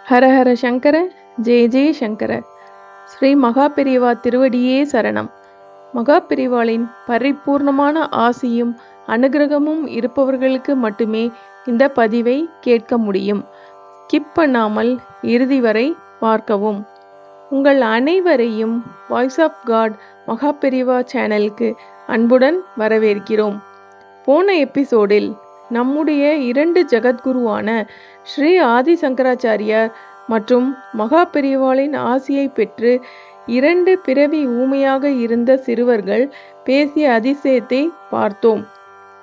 ஹரஹர சங்கர, ஜெய ஜெய சங்கர. ஸ்ரீ மகாபெரிவா திருவடியே சரணம். மகாபெரிவாளின் பரிபூர்ணமான ஆசியும் அனுகிரகமும் இருப்பவர்களுக்கு மட்டுமே இந்த பதிவை கேட்க முடியும். ஸ்கிப் பண்ணாமல் இறுதி வரை பார்க்கவும். உங்கள் அனைவரையும் வாய்ஸ் ஆஃப் காட் மகாபெரிவா சேனலுக்கு அன்புடன் வரவேற்கிறோம். போன எபிசோடில் நம்முடைய 2 ஜகத்குருவான ஸ்ரீ ஆதி சங்கராச்சாரியார் மற்றும் மகாபெரிவாளின் ஆசியை பெற்று 2 பிறவி ஊமையாக இருந்த சிறுவர்கள் பேசிய அதிசயத்தை பார்த்தோம்.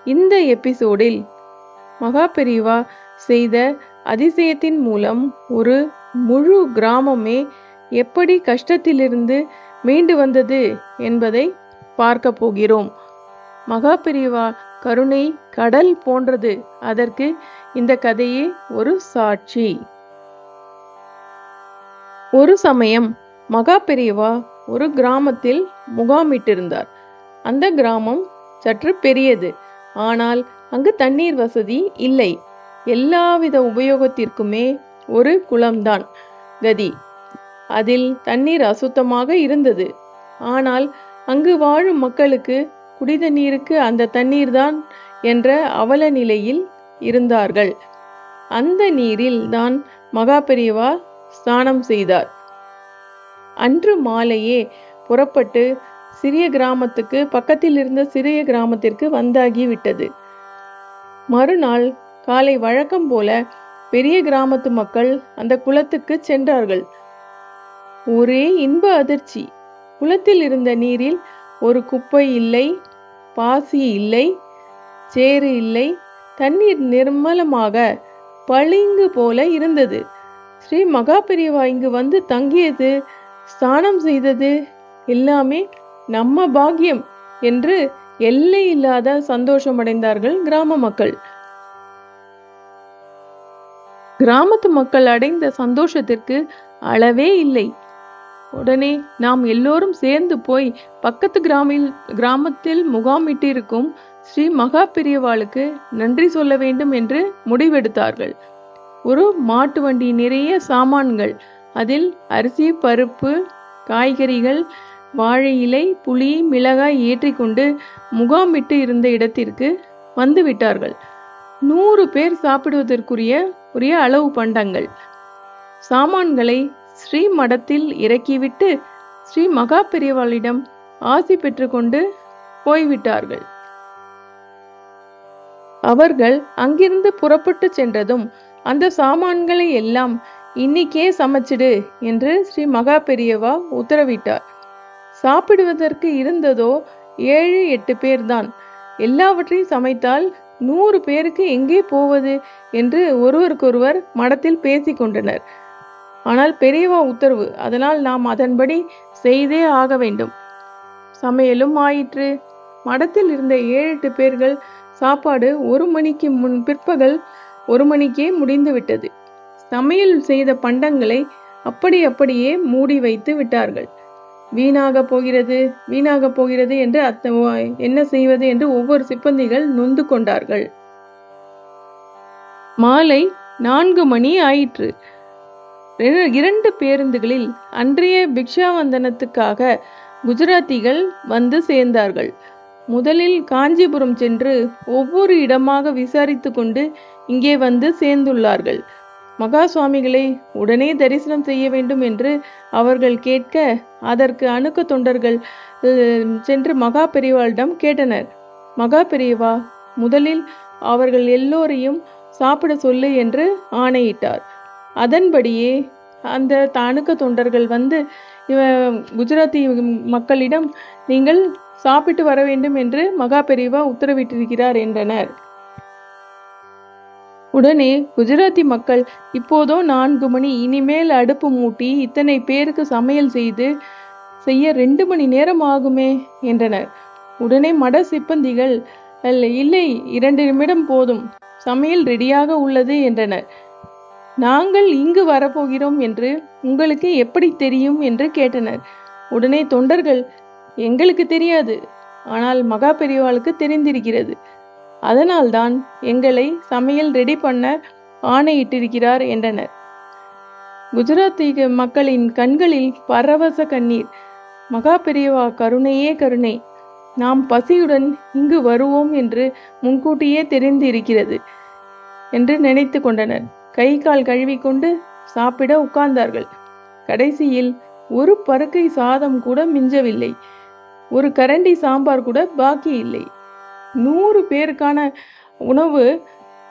இந்த எபிசோடில் மகாபெரிவா செய்த அதிசயத்தின் மூலம் ஒரு முழு கிராமமே எப்படி கஷ்டத்திலிருந்து மீண்டு வந்தது என்பதை பார்க்க போகிறோம். மகாபெரிவா கருணை கடல் போன்றது. அதற்கு இந்த கதையே ஒரு சாட்சி. ஒரு சமயம் மகாபெரிவா ஒரு கிராமத்தில் முகாமிட்டிருந்தார். அந்த கிராமம் சற்று பெரியது. ஆனால் அங்கு தண்ணீர் வசதி இல்லை. எல்லாவித உபயோகத்திற்குமே ஒரு குளம்தான் கதி. அதில் தண்ணீர் அசுத்தமாக இருந்தது. ஆனால் அங்கு வாழும் மக்களுக்கு குடித நீருக்கு அந்த தண்ணீர் தான் என்ற அவல நிலையில் இருந்தார்கள். அந்த நீரில் தான் மகாபெரிவா ஸ்நானம் செய்தார். அன்று மாலையே புறப்பட்டு சிறிய கிராமத்துக்கு பக்கத்தில் இருந்த சிறிய கிராமத்திற்கு வந்தாகிவிட்டது. மறுநாள் காலை வழக்கம் போல பெரிய கிராமத்து மக்கள் அந்த குளத்துக்கு சென்றார்கள். ஒரே இன்ப அதிர்ச்சி. குளத்தில் இருந்த நீரில் ஒரு குப்பை இல்லை, பாசி இல்லை, சேறு இல்லை. தண்ணீர் நிர்மலமாக பளிங்கு போல இருந்தது. ஸ்ரீ மகாபெரிவா இங்கு வந்து தங்கியது, ஸ்நானம் செய்தது எல்லாமே நம்ம பாக்கியம் என்று எல்லை இல்லாத சந்தோஷமடைந்தார்கள் கிராம மக்கள். கிராமத்து மக்கள் அடைந்த சந்தோஷத்திற்கு அளவே இல்லை. உடனே நாம் எல்லோரும் சேர்ந்து போய் பக்கத்து கிராமத்தில் முகாமிட்டிருக்கும் ஸ்ரீ மகாபெரிவாளுக்கு நன்றி சொல்ல வேண்டும் என்று முடிவெடுத்தார்கள். ஒரு மாட்டு வண்டி நிறைய சாமான்கள், அதில் அரிசி, பருப்பு, காய்கறிகள், வாழை இலை, புளி, மிளகாய் ஏற்றிக்கொண்டு முகாமிட்டு இருந்த இடத்திற்கு வந்து விட்டார்கள். 100 பேர் சாப்பிடுவதற்குரிய அளவு பண்டங்கள் சாமான்களை ஸ்ரீ மடத்தில் இறக்கிவிட்டு ஸ்ரீ மகாபெரிவாளிடம் ஆசி பெற்றுக்கொண்டு போய்விட்டார்கள். அவர்கள் அங்கிருந்து புறப்பட்டு சென்றதும் அந்த சாமான்களை எல்லாம் இன்னிக்கே சமைச்சிடு என்று ஸ்ரீ மகாபெரிவா உத்தரவிட்டார். சாப்பிடுவதற்கு இருந்ததோ 7-8 பேர்தான். எல்லாவற்றையும் சமைத்தால் 100 பேருக்கு எங்கே போவது என்று ஒருவருக்கொருவர் மடத்தில் பேசிக்கொண்டனர். ஆனால் பெரியவா உத்தரவு, அதனால் நாம் அதன்படி செய்தே ஆக வேண்டும். சமையலும் ஆயிற்று. மடத்தில் இருந்த 7-8 பேர்கள் சாப்பாடு 1 மணிக்கு பிற்பகல் 1 மணிக்கே முடிந்து விட்டது. சமையல் செய்த பண்டங்களை அப்படியே மூடி வைத்து விட்டார்கள். வீணாக போகிறது என்று என்ன செய்வது என்று ஒவ்வொரு சிப்பந்திகள் நொந்து கொண்டார்கள். மாலை 4 மணி ஆயிற்று. 2 பேருந்துகளில் அன்றைய பிக்ஷாவந்தனத்துக்காக குஜராத்திகள் வந்து சேர்ந்தார்கள். முதலில் காஞ்சிபுரம் சென்று ஒவ்வொரு இடமாக விசாரித்து கொண்டு இங்கே வந்து சேர்ந்துள்ளார்கள். மகா சுவாமிகளை உடனே தரிசனம் செய்ய வேண்டும் என்று அவர்கள் கேட்க, அதற்கு அணுக்க தொண்டர்கள் சென்று மகாபெரிவாளிடம் கேட்டனர். மகாபெரிவா முதலில் அவர்கள் எல்லோரையும் சாப்பிட சொல்லு என்று ஆணையிட்டார். அதன்படியே அந்த அணுக்க தொண்டர்கள் வந்து குஜராத்தி மக்களிடம் நீங்கள் சாப்பிட்டு வர வேண்டும் என்று மகாபெரிவா உத்தரவிட்டிருக்கிறார் என்றனர். உடனே குஜராத்தி மக்கள், இப்போதோ 4 மணி, இனிமேல் அடுப்பு மூட்டி இத்தனை பேருக்கு சமையல் செய்ய 2 மணி நேரம் ஆகுமே என்றனர். உடனே மட சிப்பந்திகள், இல்லை 2 நிமிடம் போதும், சமையல் ரெடியாக உள்ளது என்றனர். நாங்கள் இங்கு வரப்போகிறோம் என்று உங்களுக்கு எப்படி தெரியும் என்று கேட்டனர். உடனே தொண்டர்கள், எங்களுக்கு தெரியாது, ஆனால் மகாபெரிவாளுக்கு தெரிந்திருக்கிறது. அதனால்தான் எங்களை சமையல் ரெடி பண்ண ஆணையிட்டிருக்கிறார் என்றனர். குஜராத்தி மக்களின் கண்களில் பரவச கண்ணீர். மகா பெரியவா, கருணையே கருணை, நாம் பசியுடன் இங்கு வருவோம் என்று முன்கூட்டியே தெரிந்திருக்கிறது என்று நினைத்து கொண்டனர். கை கால் கழுவிக்கொண்டு சாப்பிட உட்கார்ந்தார்கள். கடைசியில் ஒரு பருக்கை சாதம் கூட மிஞ்சவில்லை. ஒரு கரண்டி சாம்பார் கூட பாக்கி இல்லை. 100 பேருக்கான உணவு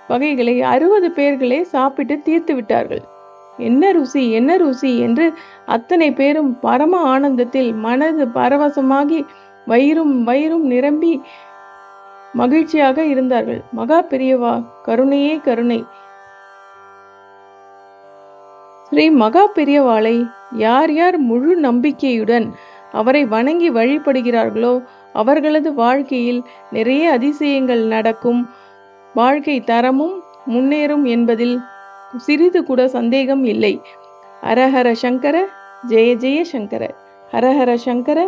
வகைகளை 60 பேர்களே சாப்பிட்டு தீர்த்து விட்டார்கள். என்ன ருசி, என்ன ருசி என்று அத்தனை பேரும் பரம ஆனந்தத்தில் மனது பரவசமாகி வயிறும் நிரம்பி மகிழ்ச்சியாக இருந்தார்கள். மகா பெரியவா, கருணையே கருணை. ஸ்ரீ மகா பெரியவாளை யார் யார் முழு நம்பிக்கையுடன் அவரை வணங்கி வழிபடுகிறார்களோ அவர்களது வாழ்க்கையில் நிறைய அதிசயங்கள் நடக்கும், வாழ்க்கை தரமும் முன்னேறும் என்பதில் சிறிது கூட சந்தேகம் இல்லை. ஹரஹர சங்கர, ஜெய ஜெய சங்கர. ஹரஹர சங்கர,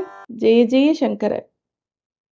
ஜெய ஜெய சங்கர.